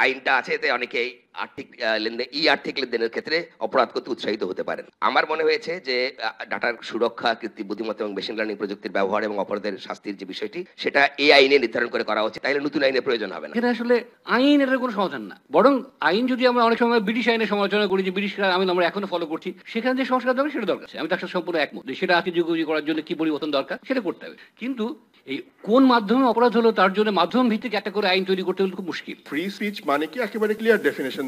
আইনটা আছে এতে অনেকেই আর্থিক লেনদেন আর্থিক লেনদেনের ক্ষেত্রে অপরাধ করতে উৎসাহিত হতে পারেন। আমার মনে হয়েছে যে ডাটার সুরক্ষা, কৃত্রিম বুদ্ধিমত্তা এবং মেশিন লার্নিং প্রযুক্তির ব্যবহার এবং অপরাধের শাস্তির যে বিষয়টি সেটা এই আইনে নির্ধারণ করে করা উচিত, তাইলে নতুন আইনের প্রয়োজন হবে না। এটা আসলে আইন এটার কোনো সমাধান না, বরং আইন যদি আমরা অনেক সময় ব্রিটিশ আইনের সমালোচনা করি যে ব্রিটিশ আইন আমরা এখনো ফলো করছি, সেখানে যে সংস্কার দরকার সেটা দরকার। আমি তার সাথে সম্পূর্ণ একমত, সেটা আজকে যুগোপযোগী করার জন্য কি পরিবর্তন দরকার সেটা করতে হবে। কিন্তু এই কোন মাধ্যমে অপরাধ হলো তার জন্য মাধ্যম ভিত্তিক একটা করে আইন তৈরি করতে হলে খুব মুশকিল। ফ্রি স্পিচ মানে কি একেবারে ক্লিয়ার ডেফিনেশন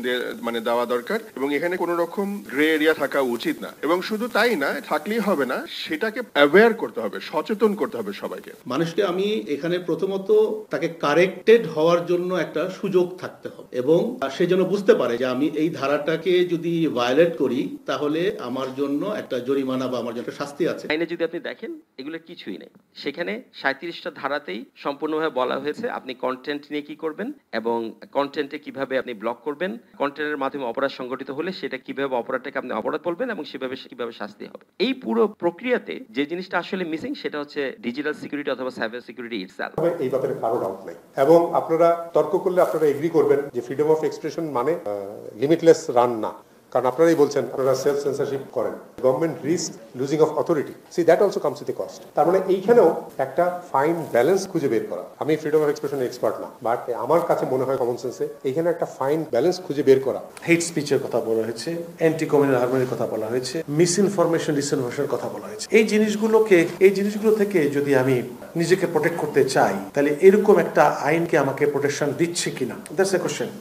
মানে দেওয়া দরকার, এবং এখানে কোনো রকম গ্রে এরিয়া থাকা উচিত না। এবং শুধু তাই না, থাকলেই হবে না, সেটাকে অ্যাওয়্যার করতে হবে, সচেতন করতে হবে সবাইকে। মানুষকে আমি এখানে প্রথমত তাকে কারেক্টেড হওয়ার জন্য একটা সুযোগ থাকতে হবে, এবং সে যেন বুঝতে পারে যে আমি এই ধারাটাকে যদি ভায়োলেট করি তাহলে আমার জন্য একটা জরিমানা বা আমার জন্য একটা শাস্তি আছে। আইনে যদি আপনি দেখেন এগুলো কিছুই নেই, সেখানে 37টা ধারাতেই সম্পূর্ণভাবে বলা হয়েছে আপনি কন্টেন্ট নিয়ে কি করবেন এবং কন্টেন্টে কিভাবে আপনি ব্লক করবেন, কন্টেন্টের মাধ্যমে অপরাধ সংগঠিত হলে সেটা কিভাবে অপরাধটাকে আপনি অপরাধ বলবেন এবং সেভাবে কিভাবে শাস্তি হবে। এই পুরো প্রক্রিয়াতে যে জিনিসটা আসলে মিসিং সেটা হচ্ছে ডিজিটাল সিকিউরিটি অথবা সাইবার সিকিউরিটি ইটসেলফ। এই ব্যাপারে কারো ডাউট নাই, এবং আপনারা তর্ক করলে আপনারা এগ্রি করবেন যে ফ্রিডম অফ এক্সপ্রেশন মানে লিমিটলেস রান না, কারণ আপনারাই বলছেন আপনারা সেলফ সেন্সরশিপ করেন, government risk losing of authority, see that also comes with a cost. তার মানে এইখানেও একটা ফাইন ব্যালেন্স খুঁজে বের করা। আমি ফ্রিডম অফ এক্সপ্রেশন এক্সপার্ট না, বাট আমার কাছে মনে হয় কমন সেন্সে এইখানে একটা ফাইন ব্যালেন্স খুঁজে বের করা। হেট স্পিচের কথা বলা হয়েছে, অ্যান্টি কমিউনাল হারমোনির কথা বলা হয়েছে, মিস ইনফরমেশন ডিসইনফরমেশনের কথা বলা হয়েছে। এই জিনিসগুলো থেকে যদি আমি নিজেকে প্রোটেক্ট করতে চাই তাহলে এরকম একটা আইনকে আমাকে প্রোটেকশন দিচ্ছে কিনা, দ্যাটস এ কোশ্চেন।